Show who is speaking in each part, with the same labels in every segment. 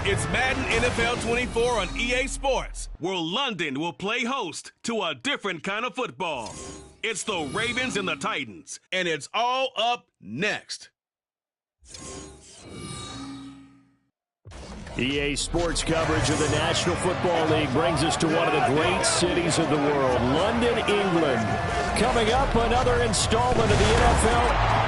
Speaker 1: It's Madden NFL 24 on EA Sports, where London will play host to a different kind of football. It's the Ravens and the Titans, and it's all up next.
Speaker 2: EA Sports coverage of the National Football League brings us to one of the great cities of the world, London, England. Coming up, another installment of the NFL.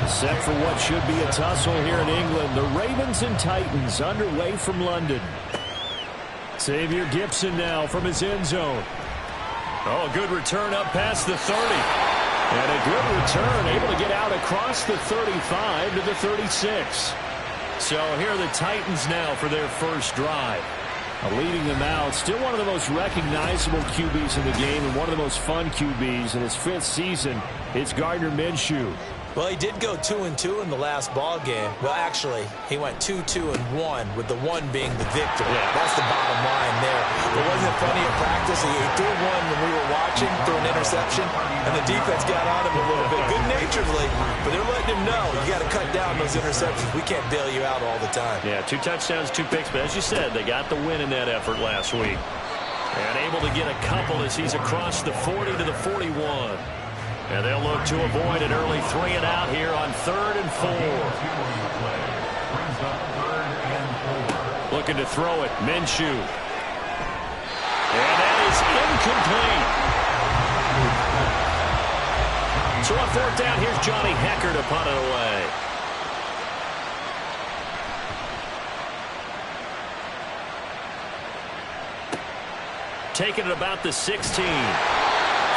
Speaker 2: Set for what should be a tussle here in England. The Ravens and Titans underway from London. Xavier Gipson now from his end zone. Oh, good return up past the 30. And a good return, able to get out across the 35 to the 36. So here are the Titans now for their first drive. Leading them out, still one of the most recognizable QBs in the game and one of the most fun QBs in his 5th season. It's Gardner Minshew.
Speaker 3: Well, he did go 2-2 in the last ball game. Well, actually, he went 2-2-1, with the 1 being the victory. Yeah. That's the bottom line there. But wasn't it funny at practice? He threw one when we were watching, threw an interception, and the defense got on him a little bit, good-naturedly. But they're letting him know, you got to cut down those interceptions. We can't bail you out all the time. Yeah, 2 touchdowns, 2 picks. But as you said, they got the win in that effort last week. And able to get a couple as he's across the 40 to the 41. And they'll look to avoid an early 3 and out here on 3rd and 4. Looking to throw it, Minshew. And that is incomplete. So on 4th down, here's Johnny Hecker to punt it away. Taking it about the 16.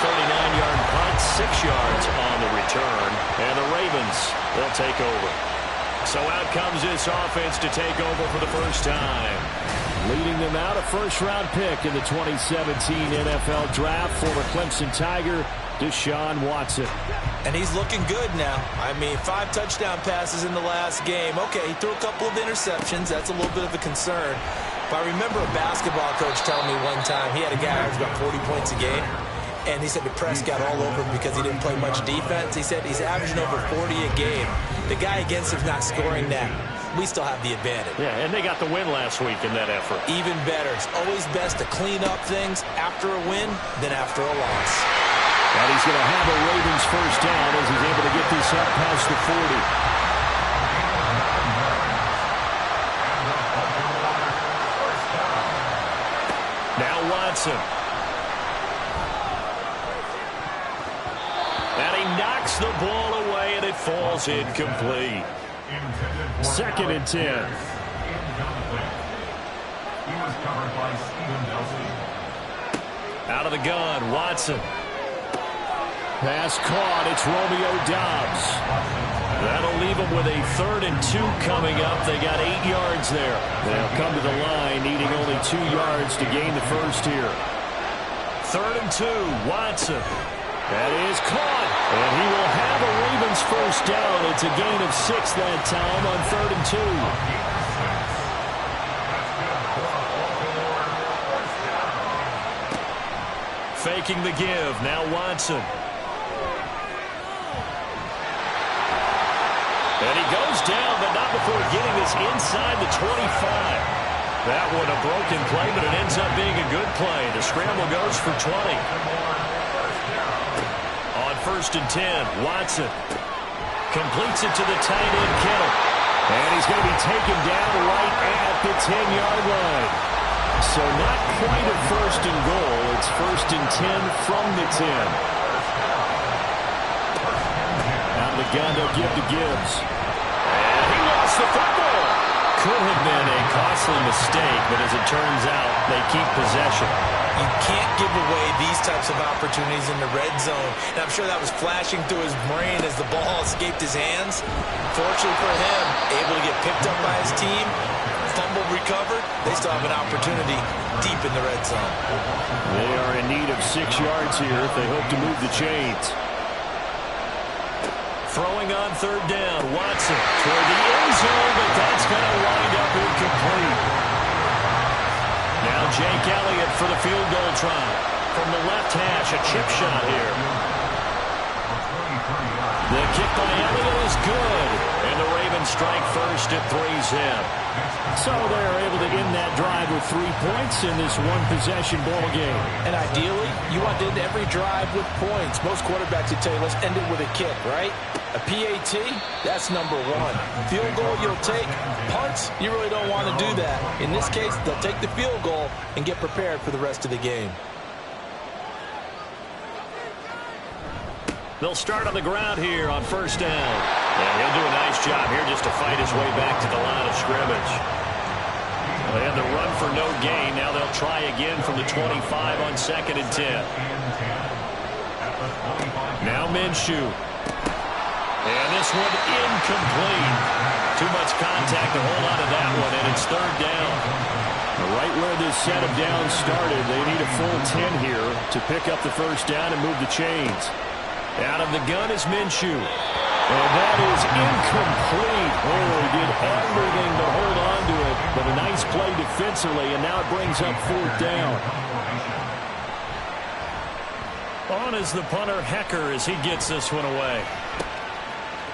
Speaker 3: 39-yard punt, 6 yards on the return, and the Ravens will take over. So out comes this offense to take over for the first time. Leading them out, a first-round pick in the 2017 NFL Draft, former Clemson Tiger, Deshaun Watson. And he's looking good now. I mean, 5 touchdown passes in the last game. Okay, he threw a couple of interceptions. That's a little bit of a concern. But I remember a basketball coach telling me one time he had a guy who was about 40 points a game. And he said the press got all over him because he didn't play much defense. He said he's averaging over 40 a game. The guy against him's not scoring that. We still have the advantage. Yeah, and they got the win last week in that effort. Even better. It's always best to clean up things after a win than after a loss.
Speaker 2: And he's going to have a Ravens first down as he's able to get this up past the 40. Now Watson. And he knocks the ball away, and it falls incomplete. 2nd and 10. Out of the gun, Watson. Pass caught. It's Romeo Doubs. That'll leave them with a 3rd and 2 coming up. They got 8 yards there. They'll come to the line, needing only 2 yards to gain the first here. 3rd and 2, Watson. That is caught, and he will have a Ravens first down. It's a gain of 6 that time on 3rd and 2. Faking the give, now Watson. And he goes down, but not before getting this inside the 25. That one a broken play, but it ends up being a good play. The scramble goes for 20. 1st and 10, Watson completes it to the tight end, Kittle. And he's going to be taken down right at the 10-yard line. So not quite a 1st and goal. It's 1st and 10 from the 10. Out of the gun, they'll give to Gibbs. And he lost the football. Could have been a costly mistake, but as it turns out, they keep possession.
Speaker 3: You can't give away these types of opportunities in the red zone. And I'm sure that was flashing through his brain as the ball escaped his hands. Fortunately for him, able to get picked up by his team, fumble recovered. They still have an opportunity deep in the red zone.
Speaker 2: They are in need of 6 yards here if they hope to move the chains. Throwing on 3rd down, Watson toward the end zone, but that's going to wind up incomplete.
Speaker 3: for the field goal try. From the left hash, a chip shot here. The kick by Elliott is good. And the Ravens strike first at 3-zip.
Speaker 2: So they're able to end that drive with 3 points in this one-possession ball game.
Speaker 4: And ideally, you want to end every drive with points. Most quarterbacks would tell you, let's end it with a kick, right? A PAT, that's number one. Field goal you'll take. Punts, you really don't want to do that. In this case, they'll take the field goal and get prepared for the rest of the game.
Speaker 3: They'll start on the ground here on first down. And he'll do a nice job here just to fight his way back to the line of scrimmage. And the run for no gain. Now they'll try again from the 25 on 2nd and 10. Now Minshew. And this one incomplete. Too much contact to hold on to that one, and it's 3rd down.
Speaker 2: Right where this set of downs started, they need a full 10 here to pick up the first down and move the chains.
Speaker 3: Out of the gun is Minshew.
Speaker 2: And that is incomplete. Oh, he did everything to hold on to it, but a nice play defensively, and now it brings up 4th down.
Speaker 3: On is the punter, Hecker, as he gets this one away.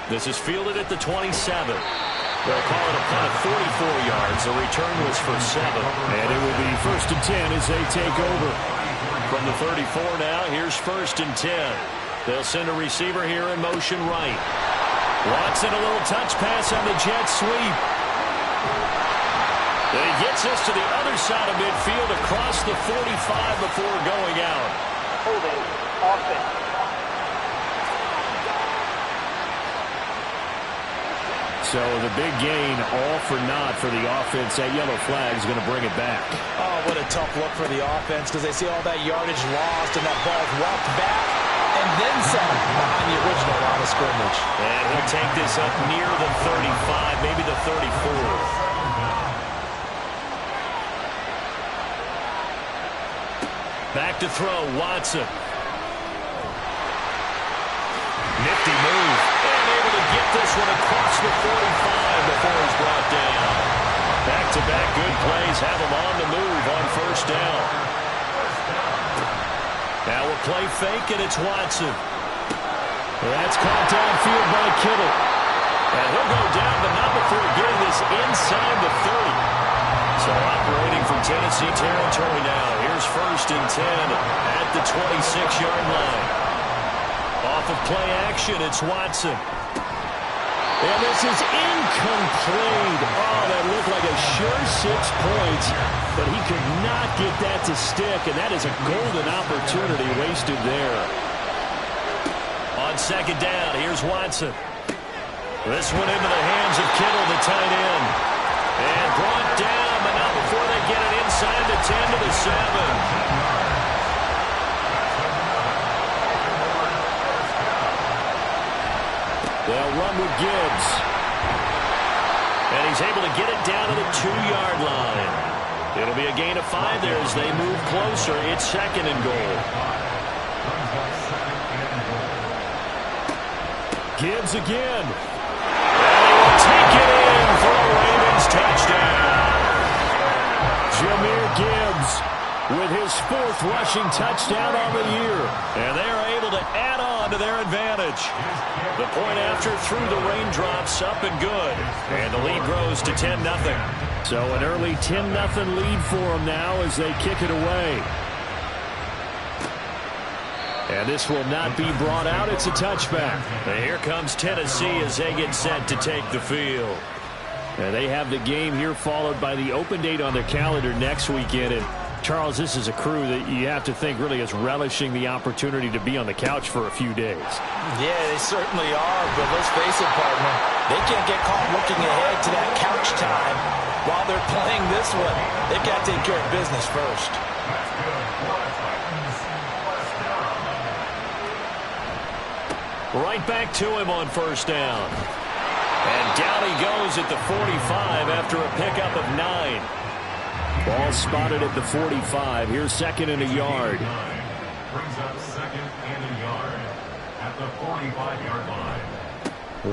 Speaker 3: This is fielded at the 27. They'll call it a punt of 44 yards. The return was for 7.
Speaker 2: And it will be 1st and 10 as they take over.
Speaker 3: From the 34 now, here's 1st and 10. They'll send a receiver here in motion right. Watson, a little touch pass on the jet sweep. And he gets us to the other side of midfield across the 45 before going out.
Speaker 5: Holding offense.
Speaker 2: So the big gain, all for naught for the offense. That yellow flag is going to bring it back.
Speaker 4: Oh, what a tough look for the offense because they see all that yardage lost and that ball's walked back and then some behind the original line of scrimmage.
Speaker 3: And he'll take this up near the 35, maybe the 34. Back to throw, Watson. Nifty move. And able to get this one across the 45 before he's brought down. Back-to-back good plays have him on the move on first down. Now a play fake, and it's Watson.
Speaker 2: That's caught downfield by Kittle.
Speaker 3: And he'll go down, but not before getting this inside the 30. So operating from Tennessee territory now. Here's 1st and 10 at the 26-yard line. Off of play action, it's Watson.
Speaker 2: And this is incomplete. Oh, that looked like a sure 6 points, but he could not get that to stick, and that is a golden opportunity wasted there.
Speaker 3: On 2nd down, here's Watson. This one into the hands of Kittle, the tight end. And brought down, but not before they get it inside the 10 to the 7.
Speaker 2: They'll run with Gibbs.
Speaker 3: And he's able to get it down to the 2-yard line. It'll be a gain of 5 there as they move closer. It's 2nd and goal.
Speaker 2: Gibbs again.
Speaker 3: And he will take it in for a Ravens touchdown.
Speaker 2: Jahmyr Gibbs with his 4th rushing touchdown on the year.
Speaker 3: And they are able to add on to their advantage. The point after through the raindrops, up and good. And the lead grows to 10-0.
Speaker 2: So an early 10-0 lead for them now as they kick it away. And this will not be brought out. It's a touchback.
Speaker 3: And here comes Tennessee as they get set to take the field.
Speaker 2: And they have the game here followed by the open date on their calendar next weekend. And Charles, this is a crew that you have to think really is relishing the opportunity to be on the couch for a few days.
Speaker 4: Yeah, they certainly are, but let's face it, partner. They can't get caught looking ahead to that couch time while they're playing this one. They've got to take care of business first.
Speaker 3: Right back to him on first down. And down he goes at the 45 after a pickup of 9.
Speaker 2: Ball spotted at the 45. Here's 2nd and a yard.
Speaker 6: Brings up 2nd and a yard at the 45-yard line.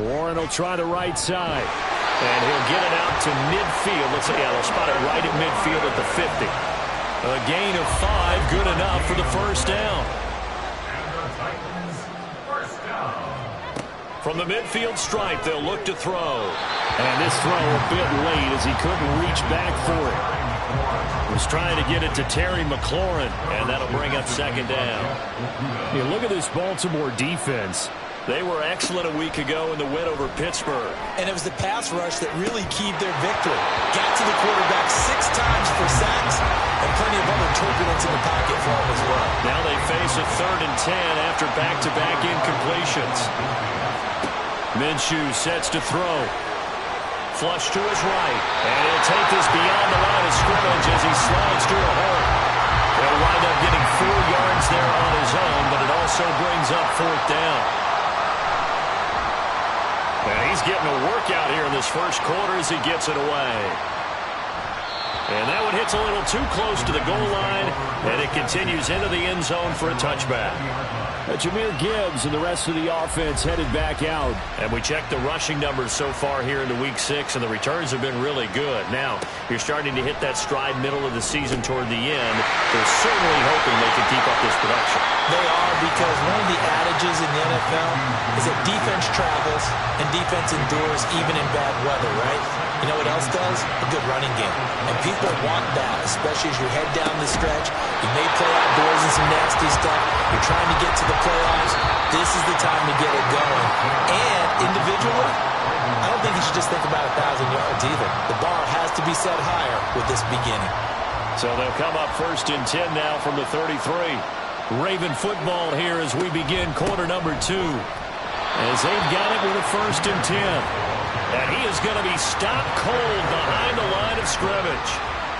Speaker 2: Warren will try the right side.
Speaker 3: And he'll get it out to midfield. Let's see, yeah, they'll spot it right at midfield at the 50. A gain of 5, good enough for the first down.
Speaker 6: And the Titans, first down.
Speaker 3: From the midfield stripe, they'll look to throw.
Speaker 2: And this throw a bit late as he couldn't reach back for it.
Speaker 3: Was trying to get it to Terry McLaurin, and that'll bring up second down.
Speaker 2: Yeah, look at this Baltimore defense.
Speaker 3: They were excellent a week ago in the win over Pittsburgh.
Speaker 4: And it was the pass rush that really keyed their victory. Got to the quarterback 6 times for sacks, and plenty of other turbulence in the pocket for him as well.
Speaker 3: Now they face a 3rd and 10 after back-to-back incompletions. Minshew sets to throw. Flush to his right, and he'll take this beyond the line of scrimmage as he slides to a hole. He'll wind up getting 4 yards there on his own, but it also brings up 4th down. And he's getting a workout here in this first quarter as he gets it away. And that one hits a little too close to the goal line, and it continues into the end zone for a touchback.
Speaker 2: Jahmyr Gibbs and the rest of the offense headed back out.
Speaker 3: And we checked the rushing numbers so far here into Week 6, and the returns have been really good. Now, you're starting to hit that stride middle of the season toward the end. They're certainly hoping they can keep up this production.
Speaker 4: They are, because one of the adages in the NFL is that defense travels and defense endures even in bad weather, right? You know what else does? A good running game. And people want that, especially as you head down the stretch. You may play outdoors in some nasty stuff. You're trying to get to the playoffs. This is the time to get it going. And individually, I don't think you should just think about 1,000 yards either. The bar has to be set higher with this beginning.
Speaker 3: So they'll come up 1st and 10 now from the 33.
Speaker 2: Raven football here as we begin quarter number 2. As they've got it with a 1st and 10.
Speaker 3: And he is going to be stopped cold behind the line of scrimmage.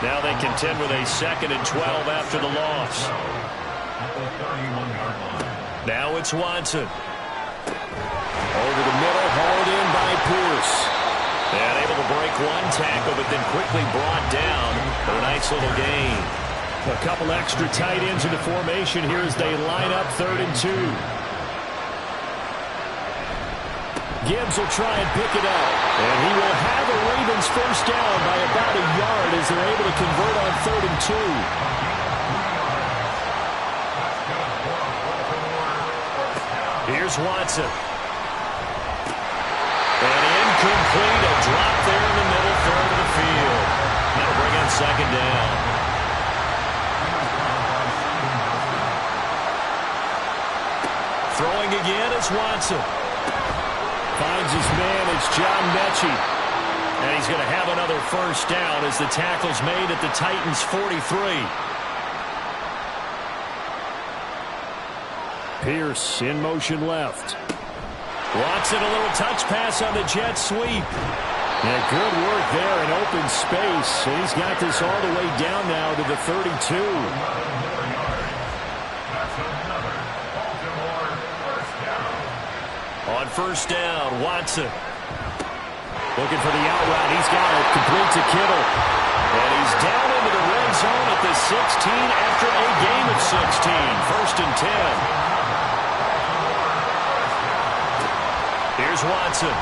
Speaker 3: Now they contend with a 2nd and 12 after the loss. Now it's Watson.
Speaker 2: Over the middle, hauled in by Pierce.
Speaker 3: And able to break one tackle, but then quickly brought down for a nice little gain.
Speaker 2: A couple extra tight ends in the formation here as they line up 3rd and 2. Gibbs will try and pick it up. And he will have a Ravens first down by about a yard as they're able to convert on 3rd and
Speaker 3: 2. Here's Watson. And incomplete. A drop there in the middle third of the field. That'll bring in 2nd down. Throwing again is Watson.
Speaker 2: Finds his man. It's John Mechie.
Speaker 3: And he's going to have another first down as the tackle's made at the Titans' 43.
Speaker 2: Pierce in motion left.
Speaker 3: Watson, a little touch pass on the jet sweep.
Speaker 2: Yeah, good work there in open space. And he's got this all the way down now to the 32.
Speaker 3: On first down, Watson.
Speaker 2: Looking for the out route. He's got it. Complete to Kittle.
Speaker 3: And he's down into the red zone at the 16 after a game of 16. 1st and 10. Here's Watson.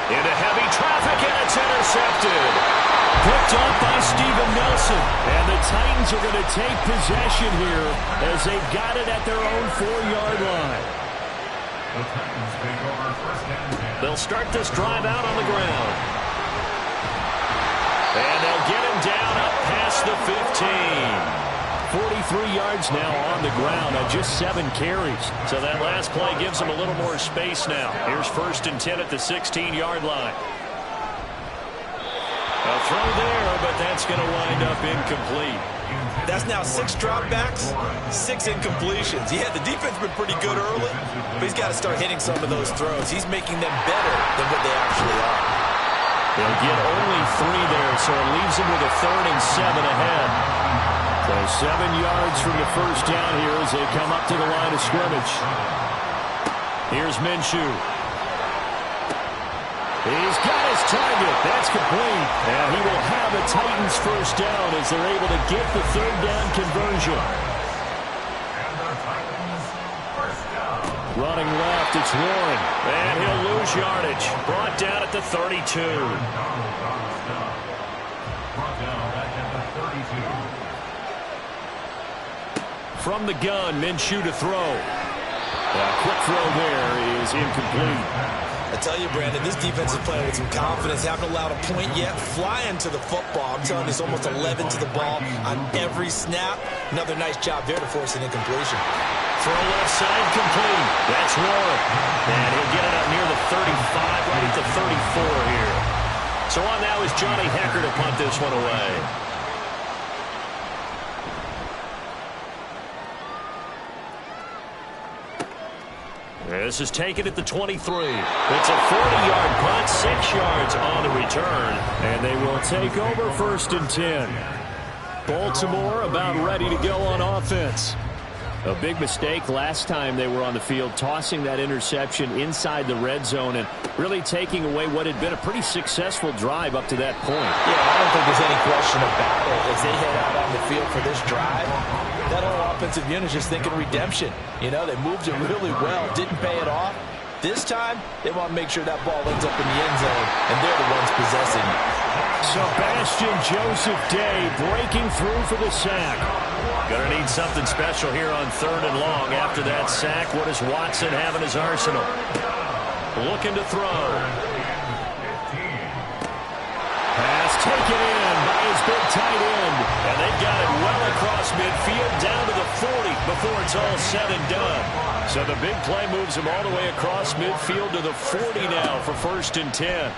Speaker 3: Into heavy traffic, and it's intercepted.
Speaker 2: Picked up by Steven Nelson. And the Titans are going to take possession here as they've got it at their own 4-yard line.
Speaker 3: They'll start this drive out on the ground. And they'll get him down up past the 15.
Speaker 2: 43 yards now on the ground on just 7 carries.
Speaker 3: So that last play gives them a little more space now. Here's 1st and 10 at the 16-yard line. A throw there, but that's going to wind up incomplete.
Speaker 4: That's now 6 dropbacks, 6 incompletions. Yeah, the defense has been pretty good early, but he's got to start hitting some of those throws. He's making them better than what they actually are.
Speaker 3: They'll get only 3 there, so it leaves them with a 3rd and 7 ahead.
Speaker 2: So 7 yards from the first down here as they come up to the line of scrimmage.
Speaker 3: Here's Minshew.
Speaker 2: He's got his target. That's complete. And he will have a Titans first down as they're able to get the 3rd down conversion. Running left, it's Warren.
Speaker 3: And he'll lose yardage. Brought down at the 32. From the gun, Minshew to throw. A quick throw there is incomplete.
Speaker 4: I tell you, Brandon, this defense is playing with some confidence. Haven't allowed a point yet. Flying to the football. I'm telling you, it's almost 11 to the ball on every snap. Another nice job there to force an incompletion.
Speaker 3: Throw left side complete. That's Warren. And he'll get it up near the 35, right at the 34 here. So on now is Johnny Hekker to punt this one away. This is taken at the 23. It's a 40-yard punt, 6 yards on the return.
Speaker 2: And they will take over 1st and 10. Baltimore about ready to go on offense. A big mistake last time they were on the field, tossing that interception inside the red zone and really taking away what had been a pretty successful drive up to that point.
Speaker 4: Yeah, I don't think there's any question about it. As they head out on the field for this drive, that whole offensive unit is just thinking redemption. You know, they moved it really well, didn't pay it off. This time, they want to make sure that ball ends up in the end zone, and they're the ones possessing it.
Speaker 2: Sebastian Joseph Day breaking through for the sack.
Speaker 3: Gonna need something special here on 3rd and long. After that sack, what does Watson have in his arsenal? Looking to throw.
Speaker 2: Pass taken in by his big tight end.
Speaker 3: And they've got it well across midfield down to the 40 before it's all said and done.
Speaker 2: So the big play moves him all the way across midfield to the 40 now for 1st and 10.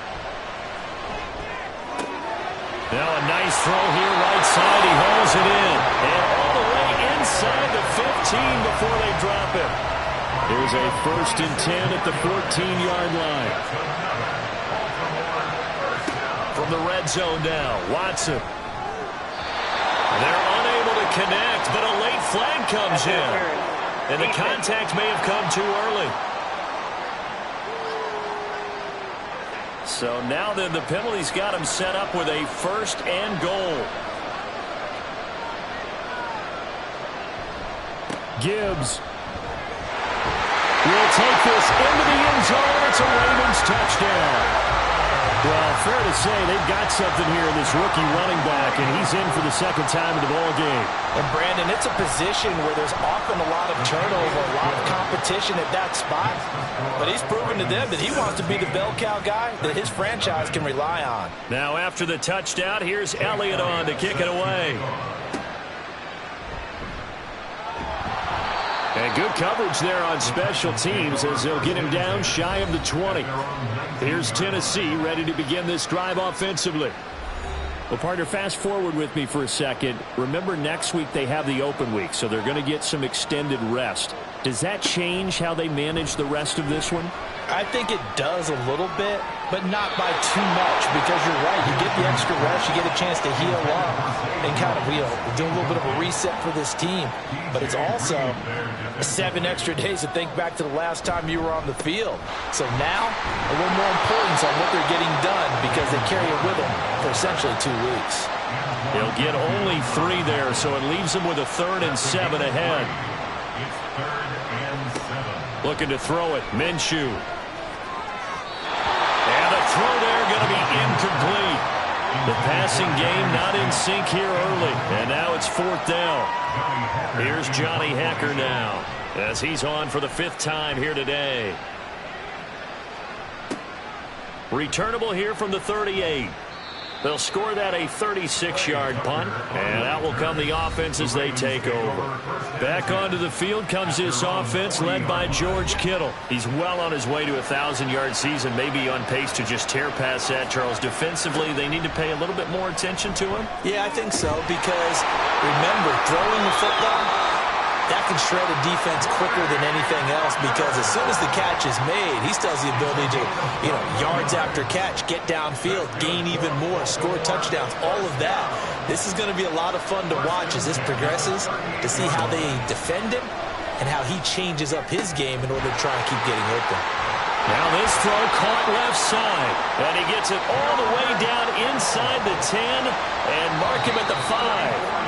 Speaker 3: Now a nice throw here right side. He hauls it in. And all the way inside the 15 before they drop it.
Speaker 2: Here's a 1st and 10 at the 14-yard line.
Speaker 3: From the red zone now, Watson. They're unable to connect, but a late flag comes in. And the contact may have come too early. So now then the penalty's got him set up with a 1st and goal.
Speaker 2: Gibbs will take this into the end zone. It's a Ravens touchdown. Well, fair to say they've got something here in this rookie running back, and he's in for the 2nd time in the ball game.
Speaker 4: And Brandon, it's a position where there's often a lot of turnover, a lot of competition at that spot. But he's proven to them that he wants to be the bell cow guy that his franchise can rely on.
Speaker 3: Now after the touchdown, here's Elliott on to kick it away.
Speaker 2: And good coverage there on special teams as they'll get him down shy of the 20. Here's Tennessee ready to begin this drive offensively. Well, partner, fast forward with me for a second. Remember, next week they have the open week, so they're going to get some extended rest. Does that change how they manage the rest of this one?
Speaker 4: I think it does a little bit, but not by too much, because you're right. You get the extra rest, you get a chance to heal up and kind of, do a little bit of a reset for this team. But it's also 7 extra days to think back to the last time you were on the field. So now, a little more importance on what they're getting done because they carry it with them for essentially 2 weeks.
Speaker 3: He'll get only 3 there, so it leaves them with a 3rd and 7 ahead.
Speaker 6: It's 3rd and 7.
Speaker 3: Looking to throw it, Minshew. And the throw there going to be incomplete. The passing game not in sync here early. And now it's 4th down. Here's Johnny Hekker now as he's on for the 5th time here today. Returnable here from the 38. They'll score that a 36-yard punt, and out will come the offense as they take over. Back onto the field comes this offense led by George Kittle. He's well on his way to a 1,000-yard season, maybe on pace to just tear past that, Charles. Defensively, they need to pay a little bit more attention to him.
Speaker 4: Yeah, I think so, because remember, throwing the football, that can shred a defense quicker than anything else, because as soon as the catch is made, he still has the ability to, yards after catch, get downfield, gain even more, score touchdowns, all of that. This is going to be a lot of fun to watch as this progresses, to see how they defend him and how he changes up his game in order to try and keep getting open.
Speaker 3: Now this throw caught left side, and he gets it all the way down inside the 10 and mark him at the 5.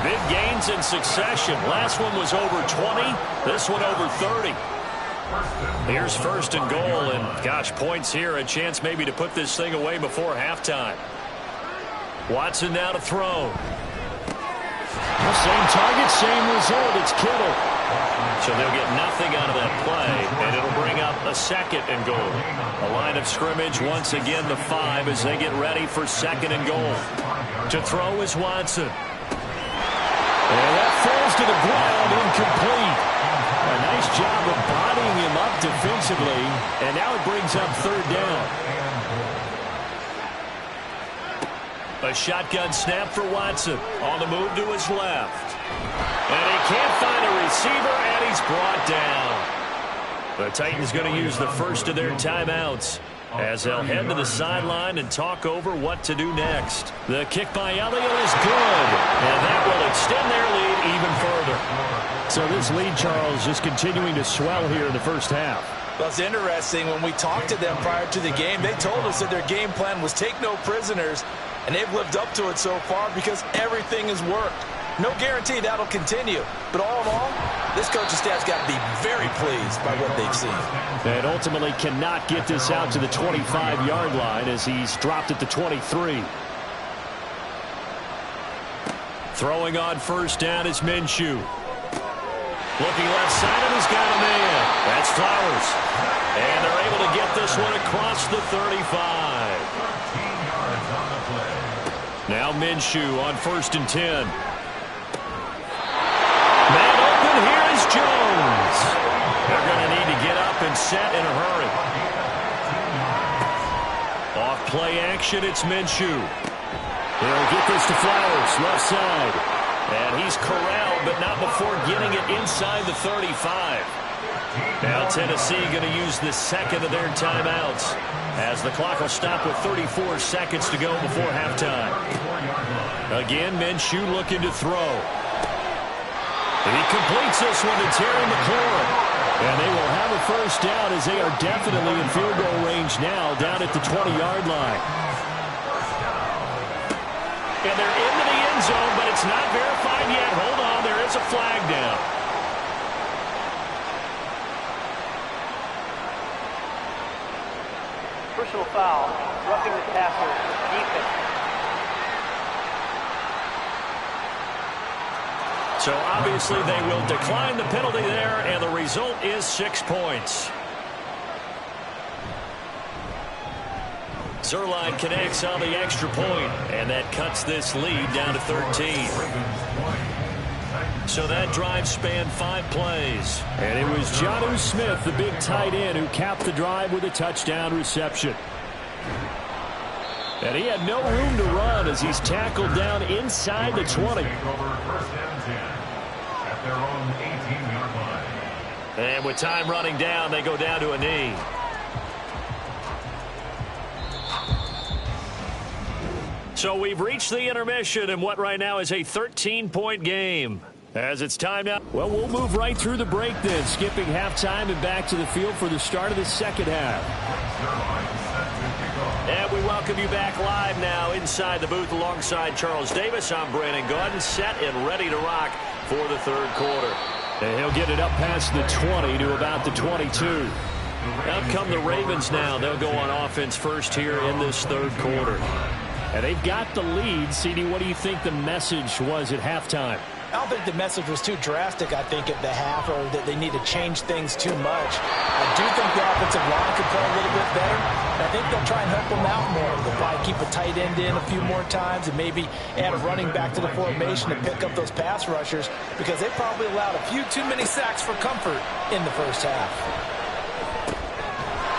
Speaker 3: Big gains in succession. Last one was over 20. This one over 30. Here's 1st and goal, and gosh, points here. A chance maybe to put this thing away before halftime. Watson now to throw.
Speaker 2: Well, same target, same result. It's Kittle.
Speaker 3: So they'll get nothing out of that play, and it'll bring up a second and goal. A line of scrimmage, once again the 5 as they get ready for second and goal. To throw is Watson.
Speaker 2: And that falls to the ground, incomplete. A nice job of bodying him up defensively, and now it brings up third down.
Speaker 3: A shotgun snap for Watson. On the move to his left. And he can't find a receiver, and he's brought down. The Titans going to use the first of their timeouts as they'll head to the sideline and talk over what to do next. The kick by Elliott is good, and that will extend their lead even further.
Speaker 2: So this lead, Charles, just continuing to swell here in the first half.
Speaker 4: Well, it's interesting. When we talked to them prior to the game, they told us that their game plan was take no prisoners, and they've lived up to it so far because everything has worked. No guarantee that'll continue. But all in all, this coaching staff's got to be very pleased by what they've seen.
Speaker 2: And ultimately cannot get this out to the 25-yard line as he's dropped at the 23.
Speaker 3: Throwing on first down is Minshew. Looking left side, and he's got a man. That's Flowers. And they're able to get this one across the 35. Now Minshew on 1st and 10. Man open, here is Jones. They're going to need to get up and set in a hurry. Off play action, it's Minshew.
Speaker 2: He'll get this to Flowers, left side.
Speaker 3: And he's corralled, but not before getting it inside the 35. Now Tennessee going to use the second of their timeouts as the clock will stop with 34 seconds to go before halftime. Again, Minshew looking to throw. And he completes this one to Terry McLaurin. And they will have a first down as they are definitely in field goal range now down at the 20-yard line. And they're into the end zone, but it's not verified yet. Hold on, there is a flag down.
Speaker 5: Personal foul, roughing the passer, defense.
Speaker 3: So obviously they will decline the penalty there, and the result is 6 points. Zerline connects on the extra point, and that cuts this lead down to 13. So that drive spanned 5 plays.
Speaker 2: And it was Jonnu Smith, the big tight end, who capped the drive with a touchdown reception. And he had no room to run as he's tackled down inside the 20.
Speaker 3: And with time running down, they go down to a knee. So we've reached the intermission in what right now is a 13-point game. As it's time now.
Speaker 2: Well, we'll move right through the break then, skipping halftime and back to the field for the start of the second half.
Speaker 3: And we welcome you back live now inside the booth alongside Charles Davis. I'm Brandon Gordon, set and ready to rock for the third quarter.
Speaker 2: And he'll get it up past the 20 to about the 22.
Speaker 3: Out come the Ravens now. They'll go on offense first here in this third quarter.
Speaker 2: And they've got the lead. CD, what do you think the message was at halftime?
Speaker 4: I don't think the message was too drastic, I think, at the half, or that they need to change things too much. I do think the offensive line could play a little bit better. And I think they'll try and help them out more. They'll probably keep a tight end in a few more times and maybe add a running back to the formation to pick up those pass rushers because they probably allowed a few too many sacks for comfort in the first half.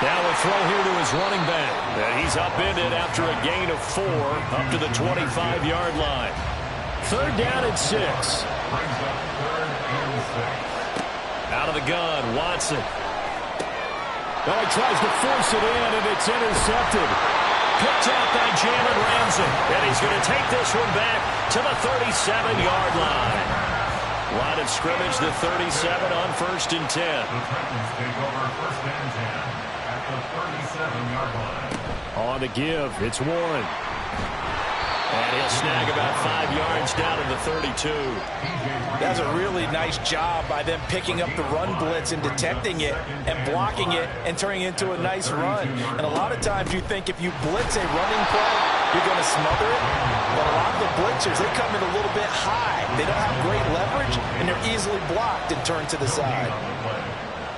Speaker 3: Now a throw here to his running back. And he's upended after a gain of 4 up to the 25-yard line.
Speaker 2: Third down and 6.
Speaker 3: Out of the gun, Watson.
Speaker 2: Oh, he tries to force it in, and it's intercepted.
Speaker 3: Picked out by Jalen Ramsey. And he's going to take this one back to the 37-yard line. Line of scrimmage, the 37 on 1st and 10.
Speaker 6: The Titans take over 1st and 10 at the 37-yard line.
Speaker 2: On the give, it's Warren.
Speaker 3: And he'll snag about 5 yards down to the 32.
Speaker 4: That's a really nice job by them picking up the run blitz and detecting it and blocking it and turning it into a nice run. And a lot of times you think if you blitz a running play, you're going to smother it. But a lot of the blitzers, they come in a little bit high. They don't have great leverage, and they're easily blocked and turned to the side.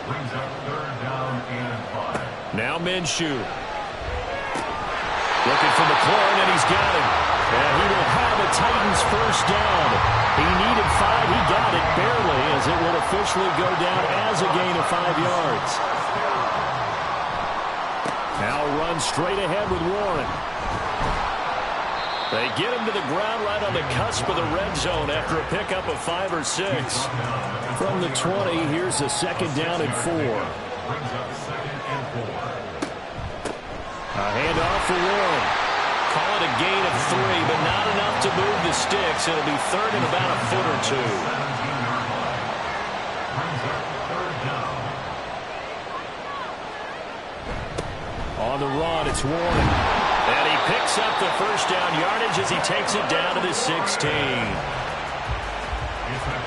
Speaker 6: Brings up 3rd down and 5.
Speaker 2: Now Minshew. Looking for McLaurin, and he's got him. And he will have a Titans first down. He needed 5. He got it barely, as it will officially go down as a gain of 5 yards. Now run straight ahead with Warren. They get him to the ground right on the cusp of the red zone after a pickup of 5 or 6. From the 20, here's a 2nd down and 4.
Speaker 6: Brings up 2nd and 4.
Speaker 2: A handoff for Warren.
Speaker 3: Call it a gain of 3, but not enough to move the sticks. It'll be 3rd and about a foot or 2.
Speaker 6: 17-yard line. Brings up 3rd down.
Speaker 2: On the run, it's Warren.
Speaker 3: And he picks up the first down yardage as he takes it down to the 16.
Speaker 6: It's a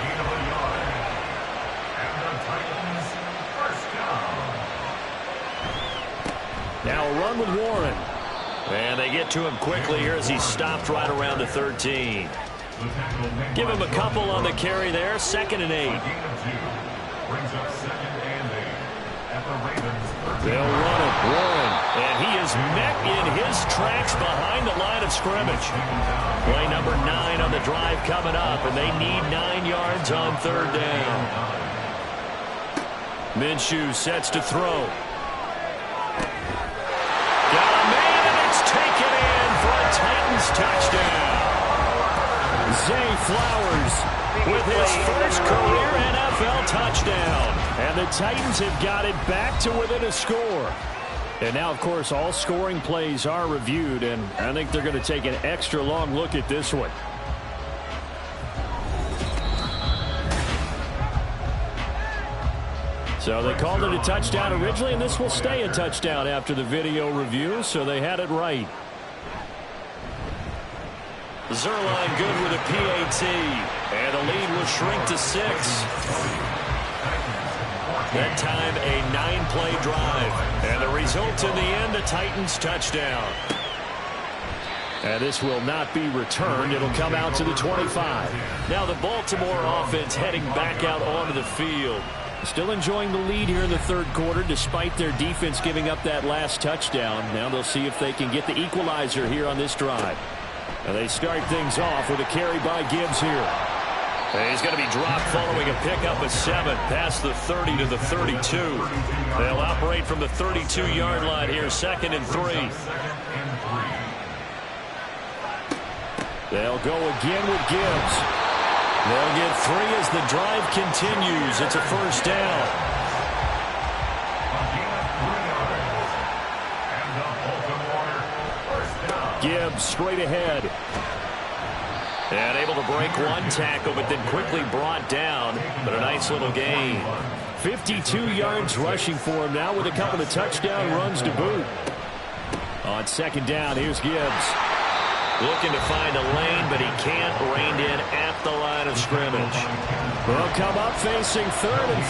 Speaker 6: gain of a yard. And the Titans first down.
Speaker 2: Now a run with Warren.
Speaker 3: And they get to him quickly here as he's stopped right around the 13. Give him a couple on the carry there. 2nd and 8.
Speaker 6: Gain of 2. Brings up 2nd and 8. At the Ravens 13.
Speaker 2: They'll run it. Warren.
Speaker 3: And he is met in his tracks behind the line of scrimmage. Play number 9 on the drive coming up, and they need 9 yards on 3rd down.
Speaker 2: Minshew sets to throw.
Speaker 3: Got a man, and it's taken in for a Titans touchdown.
Speaker 2: Zay Flowers with his first career NFL touchdown. And the Titans have got it back to within a score. And now, of course, all scoring plays are reviewed, and I think they're going to take an extra long look at this one. So they called it a touchdown originally, and this will stay a touchdown after the video review, so they had it right.
Speaker 3: Zerline good with a PAT, and the lead will shrink to 6. That time a 9-play drive, and the result in the end, a Titans touchdown.
Speaker 2: And this will not be returned. It'll come out to the 25.
Speaker 3: Now the Baltimore offense heading back out onto the field.
Speaker 2: Still enjoying the lead here in the 3rd quarter, despite their defense giving up that last touchdown. Now they'll see if they can get the equalizer here on this drive. And they start things off with a carry by Gibbs here.
Speaker 3: And he's going to be dropped following a pickup of 7 past the 30 to the 32. They'll operate from the 32-yard line here, 2nd and 3.
Speaker 2: They'll go again with Gibbs.
Speaker 3: They'll get 3 as the drive continues. It's a first down.
Speaker 2: Gibbs straight ahead.
Speaker 3: And able to break one tackle, but then quickly brought down. But a nice little gain.
Speaker 2: 52 yards rushing for him now with a couple of touchdown runs to boot. On 2nd down, here's Gibbs.
Speaker 3: Looking to find a lane, but he can't. Reined in at the line of scrimmage.
Speaker 2: They'll come up facing 3rd and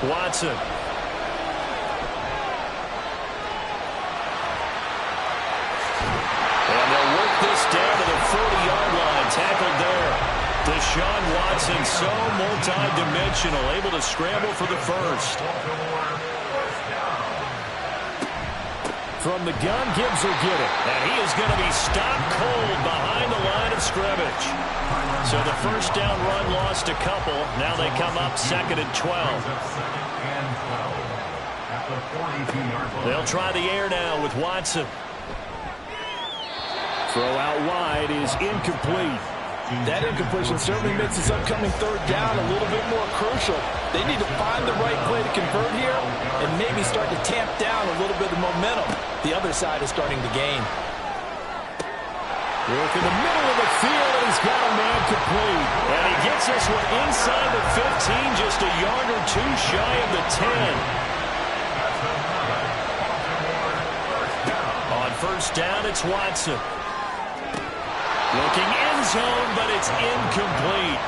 Speaker 2: 5.
Speaker 3: Watson. And they'll work this down to the 40-yard line. Tackled there. Deshaun Watson, so multi-dimensional, able to scramble for the first.
Speaker 2: From the gun, Gibbs will get it.
Speaker 3: And he is going to be stopped cold behind the line of scrimmage. So the first down run lost a couple. Now they come up 2nd and 12. They'll try the air now with Watson.
Speaker 2: Throw out wide is incomplete.
Speaker 4: That incompletion certainly makes this upcoming 3rd down a little bit more crucial. They need to find the right play to convert here and maybe start to tamp down a little bit of momentum. The other side is starting to gain.
Speaker 2: Work in the middle of the field, and he's got a man complete.
Speaker 3: And he gets this one inside the 15, just a yard or 2 shy of the 10. On first down, it's Watson. Looking end zone, but it's incomplete.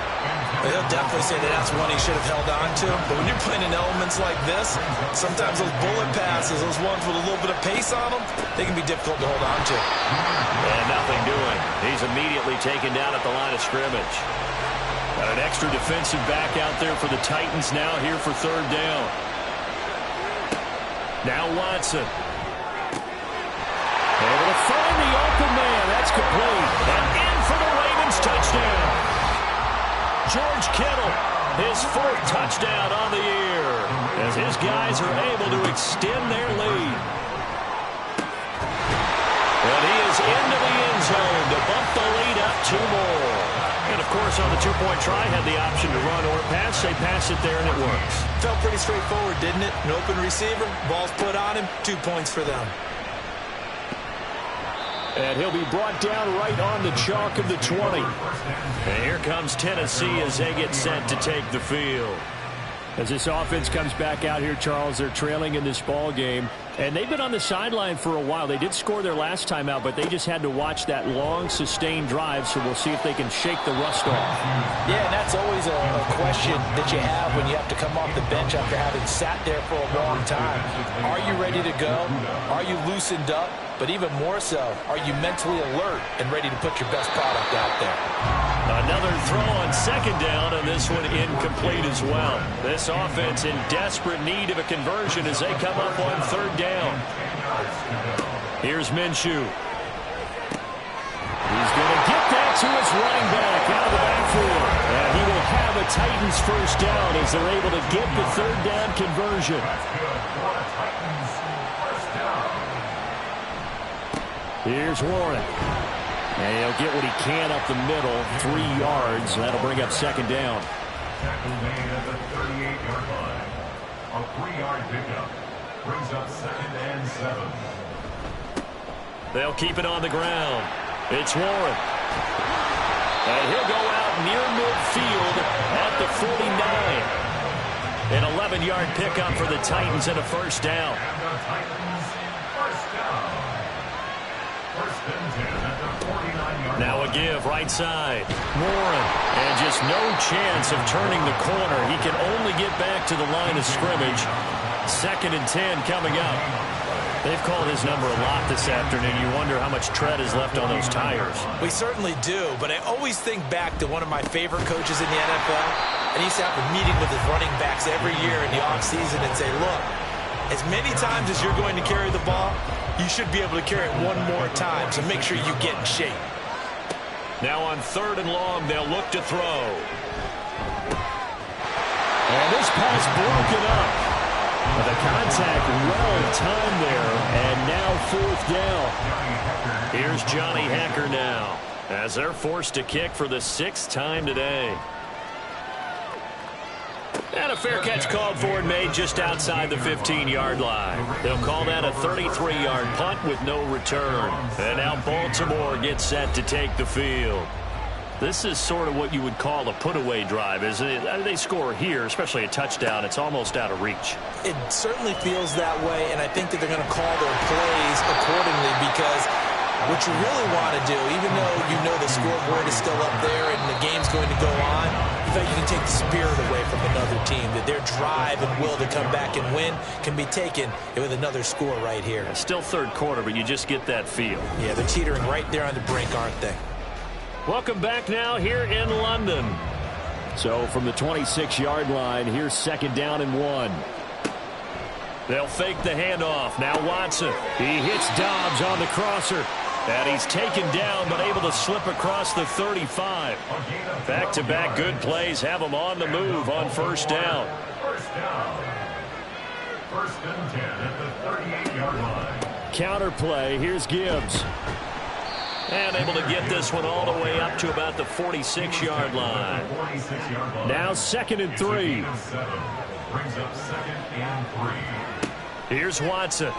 Speaker 4: He'll definitely say that that's one he should have held on to. But when you're playing in elements like this, sometimes those bullet passes, those ones with a little bit of pace on them, they can be difficult to hold on to.
Speaker 3: And nothing doing. He's immediately taken down at the line of scrimmage. Got an extra defensive back out there for the Titans now here for third down. Now Watson. Able to find the open man. That's complete. And in for the Ravens touchdown. George Kittle, his fourth touchdown on the year, as his guys are able to extend their lead. And he is into the end zone to bump the lead up 2 more. And, of course, on the two-point try, had the option to run or pass. They pass it there, and it works.
Speaker 4: Felt pretty straightforward, didn't it? An open receiver, ball's put on him, 2 points for them.
Speaker 2: And he'll be brought down right on the chalk of the 20.
Speaker 3: And here comes Tennessee as they get set to take the field.
Speaker 2: As this offense comes back out here, Charles, they're trailing in this ball game. And they've been on the sideline for a while. They did score their last time out, but they just had to watch that long, sustained drive, so we'll see if they can shake the rust off.
Speaker 4: Yeah, and that's always a question that you have when you have to come off the bench after having sat there for a long time. Are you ready to go? Are you loosened up? But even more so, are you mentally alert and ready to put your best product out there?
Speaker 3: Another throw on second down, and this one incomplete as well. This offense in desperate need of a conversion as they come up on third down. Here's Minshew.
Speaker 2: He's going to get that to his running back out of the backfield. And he will have a Titans first down as they're able to get the third down conversion. Here's Warren. And he'll get what he can up the middle, 3 yards. That'll bring up second down.
Speaker 6: Tackle made at the 38-yard line. A 3-yard pickup brings up 2nd and 7.
Speaker 3: They'll keep it on the ground. It's Warren. And he'll go out near midfield at the 49. An 11-yard pickup for the Titans and a first down.
Speaker 6: And the Titans first down. First and 10 at the 49-yard line.
Speaker 3: Now a give right side. Warren. And just no chance of turning the corner. He can only get back to the line of scrimmage. 2nd and 10 coming up. They've called his number a lot this afternoon. You wonder how much tread is left on those tires.
Speaker 4: We certainly do, but I always think back to one of my favorite coaches in the NFL. And he used to have a meeting with his running backs every year in the offseason and say, look, as many times as you're going to carry the ball, you should be able to carry it one more time, so make sure you get in shape.
Speaker 3: Now on 3rd and long, they'll look to throw.
Speaker 2: And this pass broken up. The contact well timed there, and now 4th down.
Speaker 3: Here's Johnny Hecker now, as they're forced to kick for the 6th time today. And a fair catch called for and made just outside the 15-yard line. They'll call that a 33-yard punt with no return. And now Baltimore gets set to take the field. This is sort of what you would call a put-away drive, isn't it? They score here, especially a touchdown. It's almost out of reach.
Speaker 4: It certainly feels that way, and I think that they're going to call their plays accordingly because what you really want to do, even though you know the scoreboard is still up there and the game's going to go on, you feel you can take the spirit away from another team, that their drive and will to come back and win can be taken with another score right here.
Speaker 3: Still third quarter, but you just get that feel.
Speaker 4: Yeah, they're teetering right there on the brink, aren't they?
Speaker 3: Welcome back now here in London.
Speaker 2: So from the 26-yard line, here's 2nd down and 1.
Speaker 3: They'll fake the handoff. Now Watson.
Speaker 2: He hits Dobbs on the crosser.
Speaker 3: And he's taken down, but able to slip across the 35. Back-to-back good plays have him on the move on first down.
Speaker 6: First down. 1st and 10 at the 38-yard line.
Speaker 2: Counter play. Here's Gibbs.
Speaker 3: And able to get this one all the way up to about the 46-yard line.
Speaker 2: Now 2nd and 3.
Speaker 6: Brings up 2nd and 3.
Speaker 3: Here's Watson.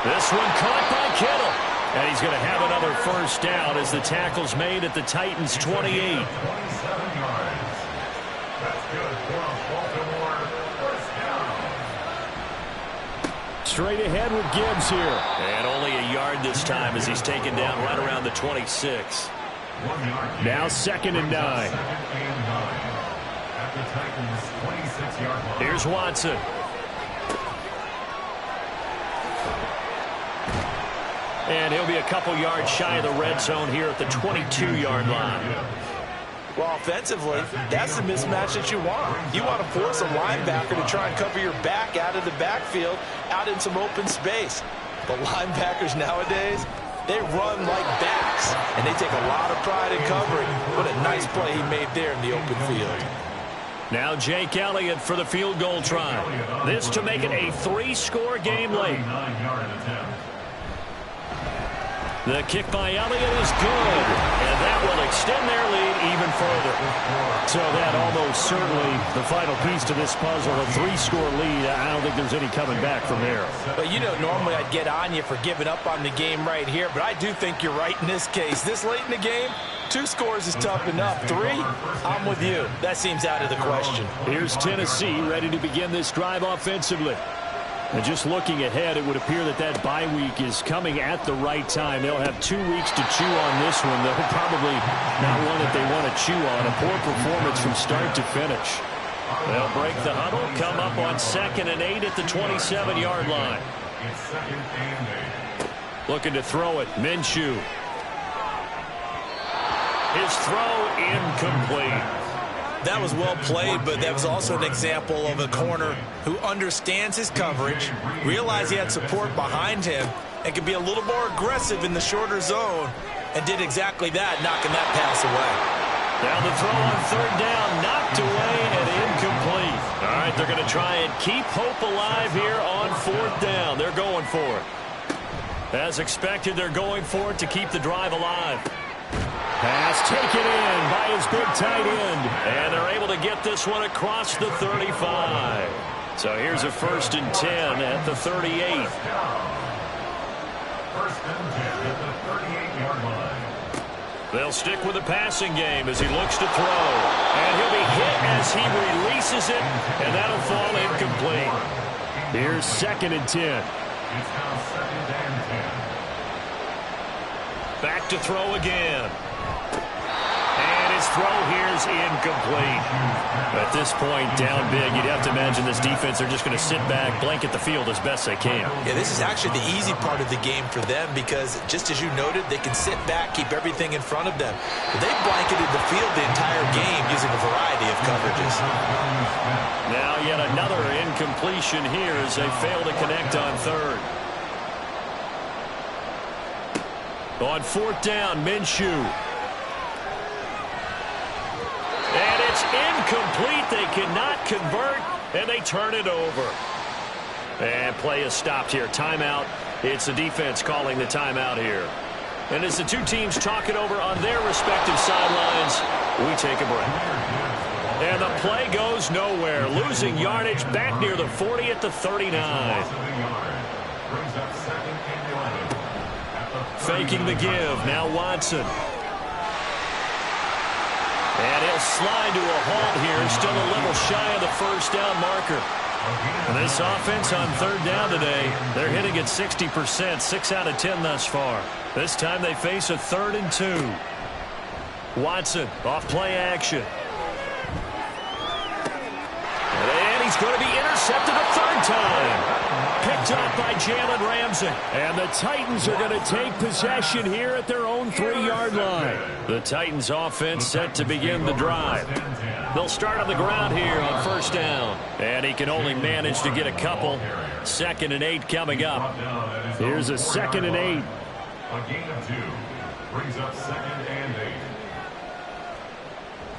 Speaker 3: This one caught by Kittle. And he's going to have another first down as the tackle's made at the Titans' 28.
Speaker 6: 27 yards. That's good for a Baltimore first down.
Speaker 2: Straight ahead with Gibbs here.
Speaker 3: And only a yard this time as he's taken down right around the 26.
Speaker 2: Now 2nd and 9.
Speaker 6: At the Titans' 26-yard line.
Speaker 2: Here's Watson. And he'll be a couple yards shy of the red zone here at the 22-yard line.
Speaker 4: Well, offensively, that's the mismatch that you want. You want to force a linebacker to try and cover your back out of the backfield, out in some open space. The linebackers nowadays, they run like backs, and they take a lot of pride in covering. What a nice play he made there in the open field.
Speaker 2: Now Jake Elliott for the field goal try. This to make it a 3-score game late. The kick by Elliott is good, and that will extend their lead even further. So that almost certainly the final piece to this puzzle, a 3-score lead. I don't think there's any coming back from there.
Speaker 4: Well, you know, normally I'd get on you for giving up on the game right here, but I do think you're right in this case. This late in the game, 2 scores is tough enough. 3, I'm with you. That seems out of the question.
Speaker 2: Here's Tennessee ready to begin this drive offensively. And just looking ahead, it would appear that that bye week is coming at the right time. They'll have 2 weeks to chew on this one. They'll probably not one that they want to chew on. A poor performance from start to finish. They'll break the huddle, come up on 2nd and 8 at the 27-yard line.
Speaker 6: It's 2nd and 8.
Speaker 2: Looking to throw it, Minshew. His throw incomplete.
Speaker 4: That was well played, but that was also an example of a corner who understands his coverage, realized he had support behind him, and could be a little more aggressive in the shorter zone, and did exactly that, knocking that pass away.
Speaker 2: Down the throw on 3rd down, knocked away and incomplete. All right, they're going to try and keep hope alive here on 4th down. They're going for it. As expected, they're going for it to keep the drive alive. Pass taken in by his big tight end. And they're able to get this one across the 35. So here's a 1st and 10 at the 38.
Speaker 6: 1st and 10 at the 38-yard line.
Speaker 2: They'll stick with the passing game as he looks to throw. And he'll be hit as he releases it. And that'll fall incomplete. Here's 2nd and 10.
Speaker 6: It's now 2nd and 10.
Speaker 2: Back to throw again. And his throw here's incomplete. At this point, down big, you'd have to imagine this defense, they're just going to sit back, blanket the field as best they can.
Speaker 4: Yeah, this is actually the easy part of the game for them because, just as you noted, they can sit back, keep everything in front of them. But they blanketed the field the entire game using a variety of coverages.
Speaker 2: Now yet another incompletion here as they fail to connect on 3rd. On 4th down, Minshew. And it's incomplete. They cannot convert, and they turn it over. And play is stopped here. Timeout. It's the defense calling the timeout here. And as the 2 teams talk it over on their respective sidelines, we take a break. And the play goes nowhere. Losing yardage back near the 40 at the 39. Faking the give. Now Watson. And he'll slide to a halt here. Still a little shy of the 1st down marker. And this offense on 3rd down today, they're hitting at 60%, 6 out of 10 thus far. This time they face a 3rd and 2. Watson off play action. And he's going to be intercepted a 3rd time. Picked up by Jalen Ramsey. And the Titans are going to take possession here at their own 3-yard line. The Titans offense set to begin the drive. They'll start on the ground here on 1st down. And he can only manage to get a couple. 2nd and 8 coming up. Here's a 2nd and 8.
Speaker 6: A gain of 2 brings up 2nd and 8.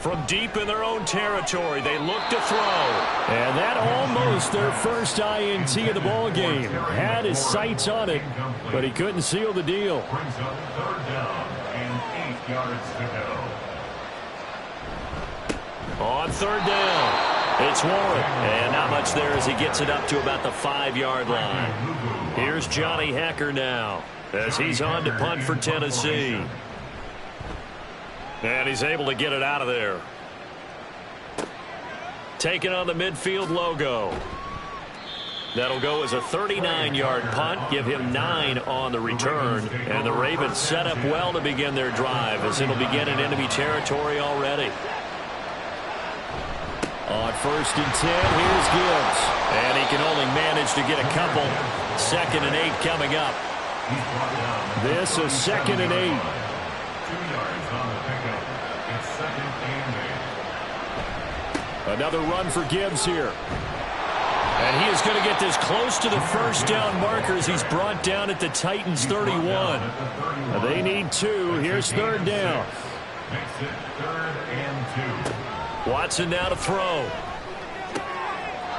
Speaker 2: From deep in their own territory, they look to throw. And that almost their first INT of the ball game. Had his sights on it, but he couldn't seal the deal.
Speaker 6: Brings up 3rd down and 8 yards to go.
Speaker 2: On 3rd down, it's Warren. And not much there as he gets it up to about the 5-yard line. Here's Johnny Hekker now as he's on to punt for Tennessee. And he's able to get it out of there. Taking on the midfield logo.
Speaker 3: That'll go as a 39-yard punt, give him 9 on the return. And the Ravens set up well to begin their drive as it'll begin in enemy territory already.
Speaker 2: On 1st and 10, here's Gibbs.
Speaker 3: And he can only manage to get a couple. 2nd and 8 coming up.
Speaker 2: This is 2nd and 8.
Speaker 6: 2 yards on the pickup. It's 2nd and 8.
Speaker 2: Another run for Gibbs here.
Speaker 3: And he is going to get this close to the first down marker as he's brought down at the Titans' 31.
Speaker 2: They need 2. Here's 3rd down.
Speaker 6: Makes it 3rd and 2.
Speaker 3: Watson now to throw.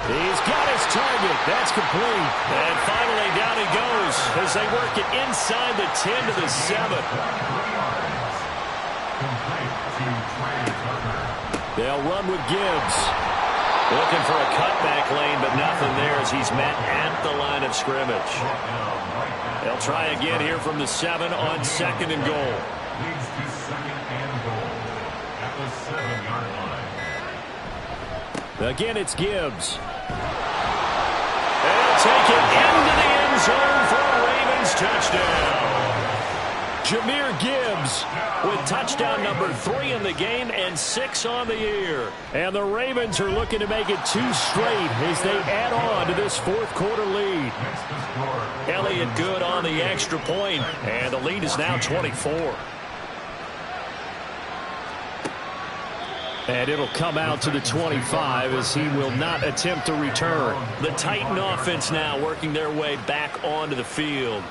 Speaker 2: He's got his target. That's complete.
Speaker 3: And finally down he goes as they work it inside the 10 to the 7.
Speaker 2: They'll run with Gibbs.
Speaker 3: Looking for a cutback lane, but nothing there as he's met at the line of scrimmage. They'll try again here from the 7 on 2nd and goal.
Speaker 6: Leads to 2nd and goal at the 7-yard line.
Speaker 2: Again, it's Gibbs.
Speaker 3: And he'll take it into the end zone for a Ravens touchdown.
Speaker 2: Jahmyr Gibbs
Speaker 3: with touchdown number 3 in the game and 6 on the year.
Speaker 2: And the Ravens are looking to make it 2 straight as they add on to this 4th quarter lead.
Speaker 3: Elliott good on the extra point, and the lead is now 24.
Speaker 2: And it'll come out to the 25 as he will not attempt to return.
Speaker 3: The Titan offense now working their way back onto the field.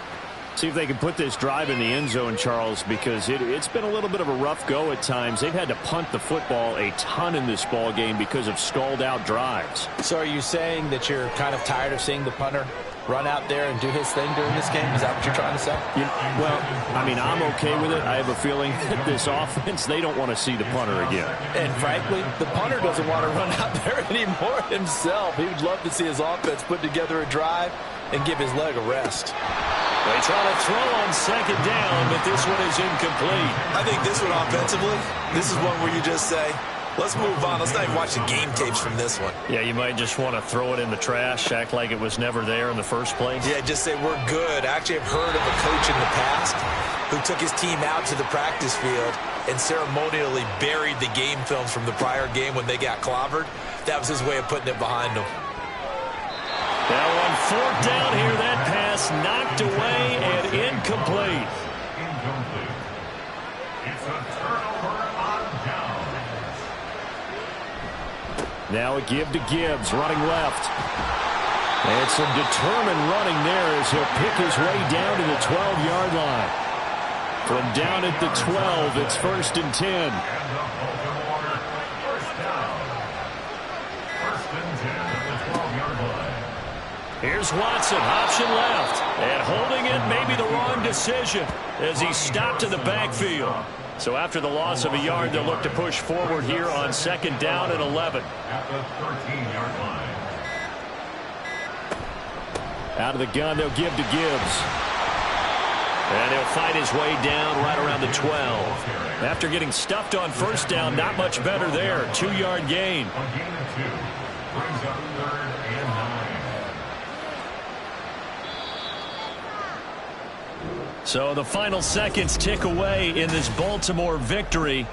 Speaker 2: See if they can put this drive in the end zone, Charles, because it's been a little bit of a rough go at times. They've had to punt the football a ton in this ball game because of stalled-out drives.
Speaker 4: So are you saying that you're kind of tired of seeing the punter run out there and do his thing during this game? Is that what you're trying to say?
Speaker 2: Well, I mean, I'm okay with it. I have a feeling that this offense, they don't want to see the punter again.
Speaker 4: And frankly, the punter doesn't want to run out there anymore himself. He would love to see his offense put together a drive and give his leg a rest.
Speaker 3: They try to throw on 2nd down, but this one is incomplete.
Speaker 7: I think this one offensively, this is one where you just say, let's move on. Let's not even watch the game tapes from this one.
Speaker 3: Yeah, you might just want to throw it in the trash, act like it was never there in the first place.
Speaker 7: Yeah, just say we're good. Actually, I've heard of a coach in the past who took his team out to the practice field and ceremonially buried the game films from the prior game when they got clobbered. That was his way of putting it behind them.
Speaker 3: Now on 4th down here, that pass knocked away and incomplete.
Speaker 6: Incomplete. It's a turnover on downs.
Speaker 2: Now a give to Gibbs, running left. And some determined running there as he'll pick his way down to the 12-yard line. From down at the 12, it's 1st and 10.
Speaker 6: And the Baltimore first down. 1st and 10 at the 12-yard line.
Speaker 3: Here's Watson, option left. And holding it may be the wrong decision as he stopped in the backfield. So after the loss of a yard, they'll look to push forward here on 2nd down and 11.
Speaker 6: At the 13-yard line.
Speaker 2: Out of the gun, they'll give to Gibbs.
Speaker 3: And he'll fight his way down right around the 12. After getting stuffed on 1st down, not much better there. 2-yard gain.
Speaker 6: A gain of 2. Brings up 3rd and 9.
Speaker 3: So the final seconds tick away in this Baltimore victory.